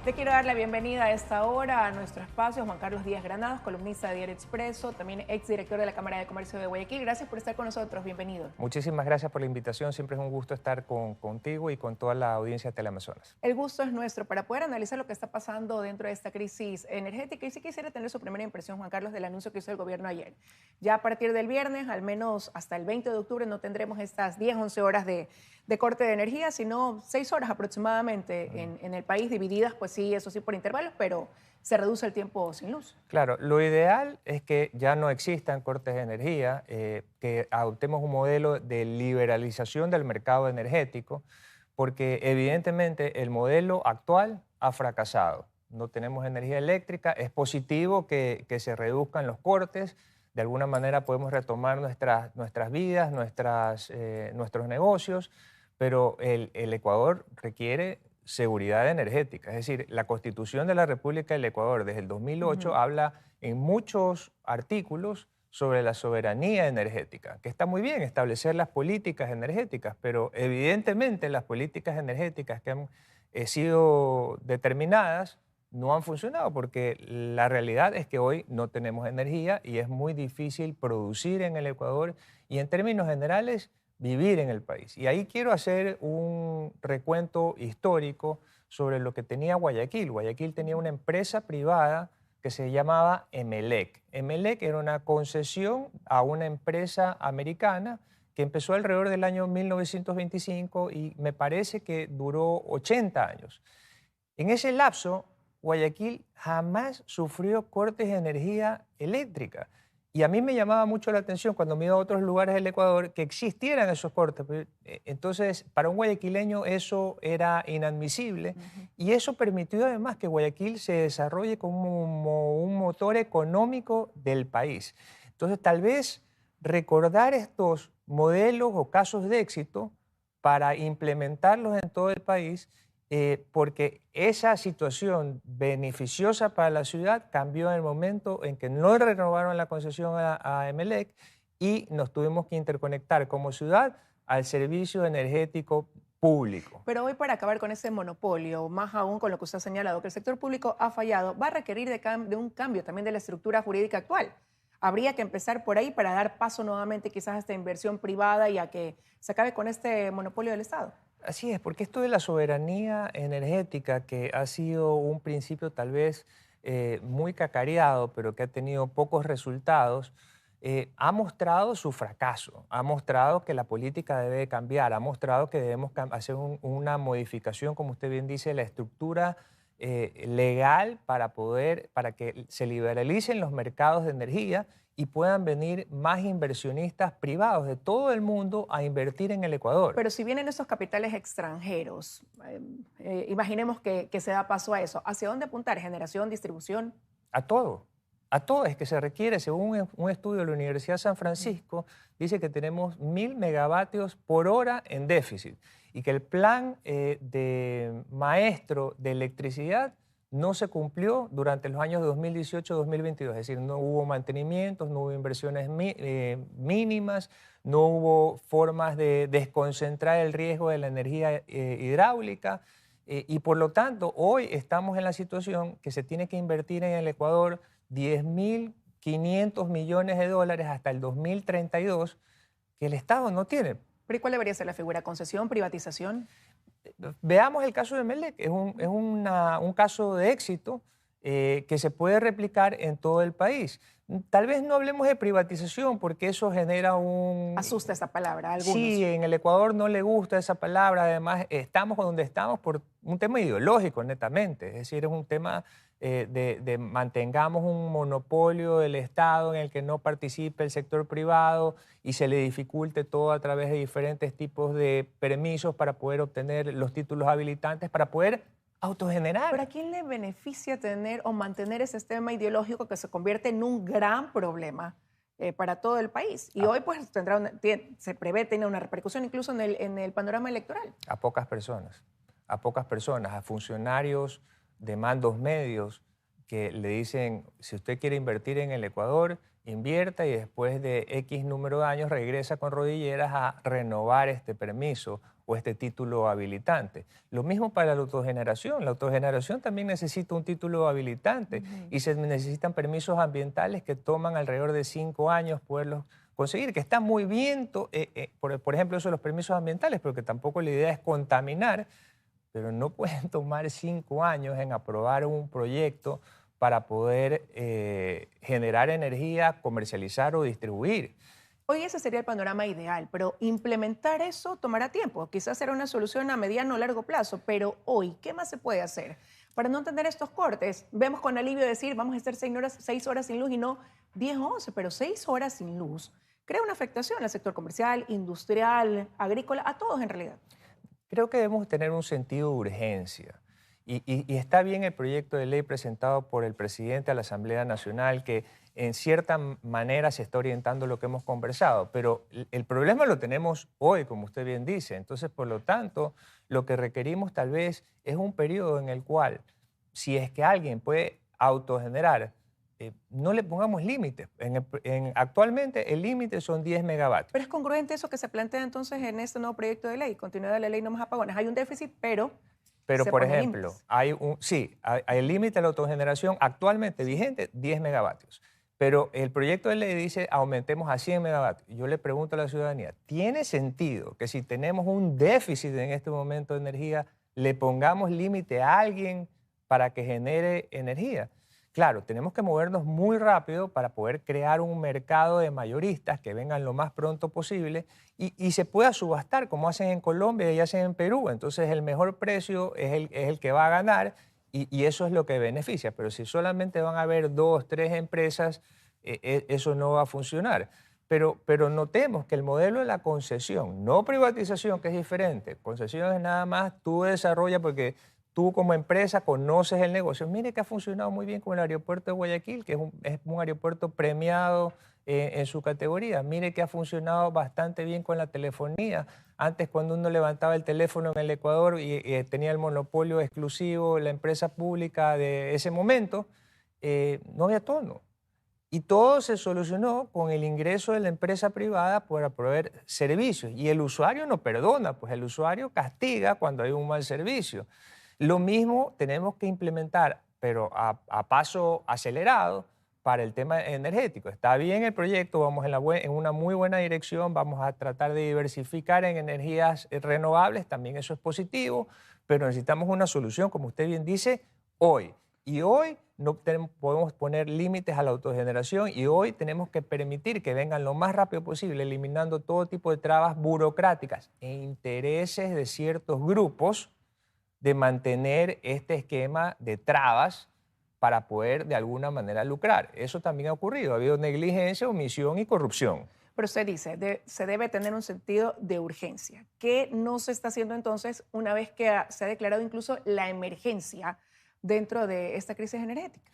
Le quiero dar la bienvenida a esta hora a nuestro espacio, Juan Carlos Díaz Granados, columnista de Diario Expreso, también exdirector de la Cámara de Comercio de Guayaquil. Gracias por estar con nosotros, bienvenido. Muchísimas gracias por la invitación, siempre es un gusto estar contigo y con toda la audiencia de Teleamazonas. El gusto es nuestro para poder analizar lo que está pasando dentro de esta crisis energética. Y sí quisiera tener su primera impresión, Juan Carlos, del anuncio que hizo el gobierno ayer. Ya a partir del viernes, al menos hasta el 20 de octubre, no tendremos estas 10, 11 horas de corte de energía, sino 6 horas aproximadamente en el país, divididas, pues sí, eso sí, por intervalos, pero se reduce el tiempo sin luz. Claro, lo ideal es que ya no existan cortes de energía, que adoptemos un modelo de liberalización del mercado energético, porque evidentemente el modelo actual ha fracasado. No tenemos energía eléctrica, es positivo que se reduzcan los cortes, de alguna manera podemos retomar nuestras vidas, nuestros negocios, pero el Ecuador requiere seguridad energética. Es decir, la Constitución de la República del Ecuador desde el 2008 habla en muchos artículos sobre la soberanía energética, que está muy bien establecer las políticas energéticas, pero evidentemente las políticas energéticas que han sido determinadas no han funcionado porque la realidad es que hoy no tenemos energía y es muy difícil producir en el Ecuador y en términos generales vivir en el país. Y ahí quiero hacer un recuento histórico sobre lo que tenía Guayaquil. Guayaquil tenía una empresa privada que se llamaba Emelec. Emelec era una concesión a una empresa americana que empezó alrededor del año 1925 y me parece que duró 80 años. En ese lapso, Guayaquil jamás sufrió cortes de energía eléctrica. Y a mí me llamaba mucho la atención cuando me iba a otros lugares del Ecuador que existieran esos cortes. Entonces, para un guayaquileño eso era inadmisible y eso permitió además que Guayaquil se desarrolle como un motor económico del país. Entonces, tal vez recordar estos modelos o casos de éxito para implementarlos en todo el país, porque esa situación beneficiosa para la ciudad cambió en el momento en que no renovaron la concesión a Emelec y nos tuvimos que interconectar como ciudad al servicio energético público. Pero hoy, para acabar con ese monopolio, más aún con lo que usted ha señalado, que el sector público ha fallado, va a requerir de un cambio también de la estructura jurídica actual. Habría que empezar por ahí para dar paso nuevamente quizás a esta inversión privada y a que se acabe con este monopolio del Estado. Así es, porque esto de la soberanía energética, que ha sido un principio tal vez muy cacareado, pero que ha tenido pocos resultados, ha mostrado su fracaso, ha mostrado que la política debe cambiar, ha mostrado que debemos hacer una modificación, como usted bien dice, de la estructura legal para que se liberalicen los mercados de energía y puedan venir más inversionistas privados de todo el mundo a invertir en el Ecuador. Pero si vienen esos capitales extranjeros, imaginemos que se da paso a eso, ¿hacia dónde apuntar? ¿Generación, distribución? A todo. A todo es que se requiere, según un estudio de la Universidad de San Francisco, dice que tenemos 1000 megavatios por hora en déficit y que el plan de maestro de electricidad no se cumplió durante los años 2018-2022, es decir, no hubo mantenimientos, no hubo inversiones mínimas, no hubo formas de desconcentrar el riesgo de la energía hidráulica y por lo tanto hoy estamos en la situación que se tiene que invertir en el Ecuador 10.500 millones de dólares hasta el 2032 que el Estado no tiene. ¿Pero y cuál debería ser la figura? ¿Concesión, privatización? Veamos el caso de Emelec, es un caso de éxito que se puede replicar en todo el país. Tal vez no hablemos de privatización porque eso genera un... Asusta esa palabra a algunos. Sí, en el Ecuador no le gusta esa palabra, además estamos donde estamos por un tema ideológico netamente, es decir, es un tema de mantengamos un monopolio del Estado en el que no participe el sector privado y se le dificulte todo a través de diferentes tipos de permisos para poder obtener los títulos habilitantes, para poder autogenerar. ¿Pero a quién le beneficia tener o mantener ese sistema ideológico que se convierte en un gran problema para todo el país? Y hoy pues se prevé tener una repercusión incluso en el panorama electoral. A pocas personas, a funcionarios de mandos medios, que le dicen, si usted quiere invertir en el Ecuador, invierta y después de X número de años regresa con rodilleras a renovar este permiso o este título habilitante. Lo mismo para la autogeneración. La autogeneración también necesita un título habilitante y se necesitan permisos ambientales que toman alrededor de 5 años poderlos conseguir, que está muy bien, por ejemplo, eso de los permisos ambientales, porque tampoco la idea es contaminar, pero no pueden tomar 5 años en aprobar un proyecto para poder generar energía, comercializar o distribuir. Hoy ese sería el panorama ideal, pero implementar eso tomará tiempo. Quizás será una solución a mediano o largo plazo, pero hoy, ¿qué más se puede hacer para no tener estos cortes? Vemos con alivio decir, vamos a estar 6 horas sin luz y no 10 o 11, pero 6 horas sin luz crea una afectación al sector comercial, industrial, agrícola, a todos en realidad. Creo que debemos tener un sentido de urgencia. Y está bien el proyecto de ley presentado por el presidente a la Asamblea Nacional, que en cierta manera se está orientando lo que hemos conversado, pero el problema lo tenemos hoy, como usted bien dice. Entonces, por lo tanto, lo que requerimos tal vez es un periodo en el cual, si es que alguien puede autogenerar, no le pongamos límites. Actualmente el límite son 10 megavatios. Pero es congruente eso que se plantea entonces en este nuevo proyecto de ley, continuidad de la ley no más apagones. Hay un déficit, pero Pero, se por pone ejemplo, límites. hay el límite de la autogeneración actualmente vigente, 10 megavatios. Pero el proyecto de ley dice aumentemos a 100 megavatios. Yo le pregunto a la ciudadanía, ¿tiene sentido que si tenemos un déficit en este momento de energía, le pongamos límite a alguien para que genere energía? Claro, tenemos que movernos muy rápido para poder crear un mercado de mayoristas que vengan lo más pronto posible y se pueda subastar como hacen en Colombia y hacen en Perú. Entonces el mejor precio es el que va a ganar y eso es lo que beneficia. Pero si solamente van a haber 2, 3 empresas, eso no va a funcionar. Pero notemos que el modelo de la concesión, no privatización, que es diferente, concesión es nada más tú desarrollas porque tú como empresa conoces el negocio. Mire que ha funcionado muy bien con el aeropuerto de Guayaquil, que es un aeropuerto premiado en su categoría. Mire que ha funcionado bastante bien con la telefonía. Antes, cuando uno levantaba el teléfono en el Ecuador y tenía el monopolio exclusivo, la empresa pública de ese momento, no había tono. Y todo se solucionó con el ingreso de la empresa privada para proveer servicios. Y el usuario no perdona, pues el usuario castiga cuando hay un mal servicio. Lo mismo tenemos que implementar, pero a paso acelerado, para el tema energético. Está bien el proyecto, vamos en una muy buena dirección, vamos a tratar de diversificar en energías renovables, también eso es positivo, pero necesitamos una solución, como usted bien dice, hoy. Y hoy no podemos poner límites a la autogeneración y hoy tenemos que permitir que vengan lo más rápido posible, eliminando todo tipo de trabas burocráticas e intereses de ciertos grupos de mantener este esquema de trabas para poder de alguna manera lucrar. Eso también ha ocurrido. Ha habido negligencia, omisión y corrupción. Pero usted dice, se debe tener un sentido de urgencia. ¿Qué no se está haciendo entonces una vez que se ha declarado incluso la emergencia dentro de esta crisis energética?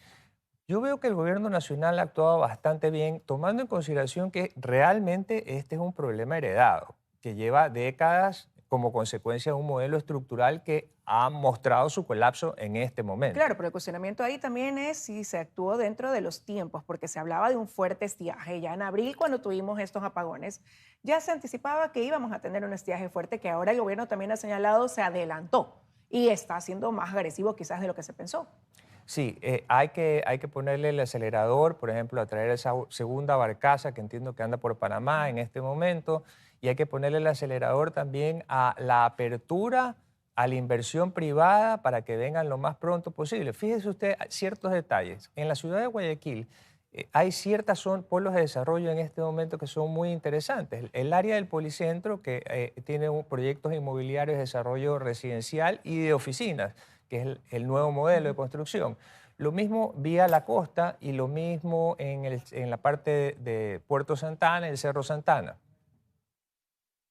Yo veo que el gobierno nacional ha actuado bastante bien, tomando en consideración que realmente este es un problema heredado, que lleva décadas como consecuencia de un modelo estructural que ha mostrado su colapso en este momento. Claro, pero el cuestionamiento ahí también es si se actuó dentro de los tiempos, porque se hablaba de un fuerte estiaje. Ya en abril, cuando tuvimos estos apagones, ya se anticipaba que íbamos a tener un estiaje fuerte que ahora el gobierno también ha señalado se adelantó y está siendo más agresivo quizás de lo que se pensó. Sí, hay que ponerle el acelerador, por ejemplo, a traer esa segunda barcaza que entiendo que anda por Panamá en este momento, y hay que ponerle el acelerador también a la apertura a la inversión privada para que vengan lo más pronto posible. Fíjese usted ciertos detalles. En la ciudad de Guayaquil hay ciertas polos de desarrollo en este momento que son muy interesantes. El área del Policentro, que tiene proyectos inmobiliarios de desarrollo residencial y de oficinas, que es el nuevo modelo de construcción. Lo mismo vía la costa y lo mismo en la parte de Puerto Santana, el Cerro Santana.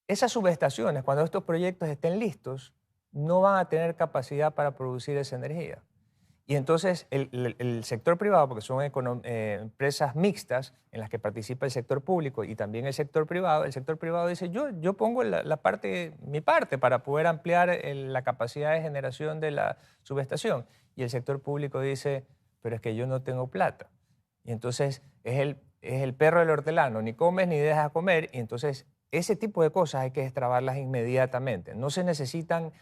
Esas subestaciones, cuando estos proyectos estén listos, no van a tener capacidad para producir esa energía. Y entonces el sector privado, porque son empresas mixtas en las que participa el sector público y también el sector privado dice, yo pongo mi parte para poder ampliar la capacidad de generación de la subestación. Y el sector público dice, pero es que yo no tengo plata. Y entonces es el perro del hortelano, ni comes ni dejas comer, y entonces ese tipo de cosas hay que destrabarlas inmediatamente. No se necesitan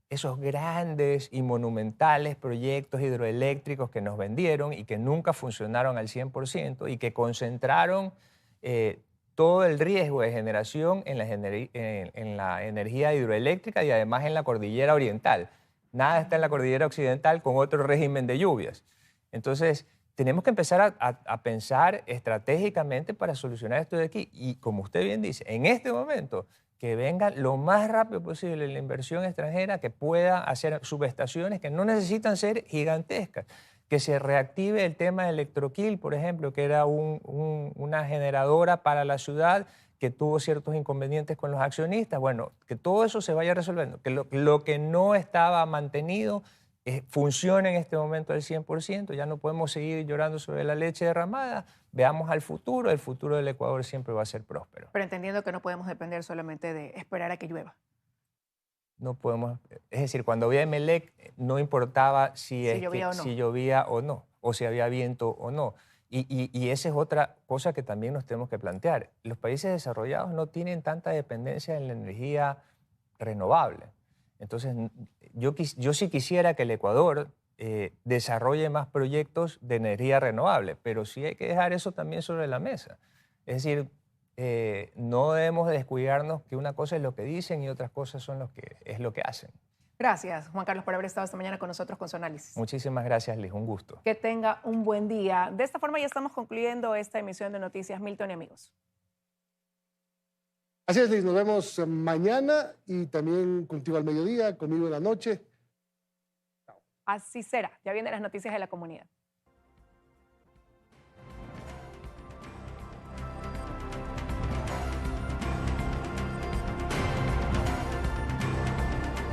esos grandes y monumentales proyectos hidroeléctricos que nos vendieron y que nunca funcionaron al 100% y que concentraron todo el riesgo de generación en la energía hidroeléctrica y además en la cordillera oriental. Nada está en la cordillera occidental con otro régimen de lluvias. Entonces, tenemos que empezar a pensar estratégicamente para solucionar esto de aquí. Y como usted bien dice, en este momento, que venga lo más rápido posible la inversión extranjera, que pueda hacer subestaciones que no necesitan ser gigantescas, que se reactive el tema de Electroquil, por ejemplo, que era una generadora para la ciudad que tuvo ciertos inconvenientes con los accionistas. Bueno, que todo eso se vaya resolviendo, que lo que no estaba mantenido funciona en este momento al 100%, ya no podemos seguir llorando sobre la leche derramada, veamos al futuro, el futuro del Ecuador siempre va a ser próspero. Pero entendiendo que no podemos depender solamente de esperar a que llueva. No podemos, es decir, cuando había Emelec no importaba si llovía o no, o si había viento o no. Y esa es otra cosa que también nos tenemos que plantear. Los países desarrollados no tienen tanta dependencia en la energía renovable. Entonces, yo sí quisiera que el Ecuador desarrolle más proyectos de energía renovable, pero sí hay que dejar eso también sobre la mesa. Es decir, no debemos descuidarnos que una cosa es lo que dicen y otras cosas es lo que hacen. Gracias, Juan Carlos, por haber estado esta mañana con nosotros con su análisis. Muchísimas gracias, Liz. Un gusto. Que tenga un buen día. De esta forma ya estamos concluyendo esta emisión de Noticias Milton y amigos. Así es, Liz. Nos vemos mañana y también contigo al mediodía, conmigo en la noche. Así será. Ya vienen las noticias de la comunidad.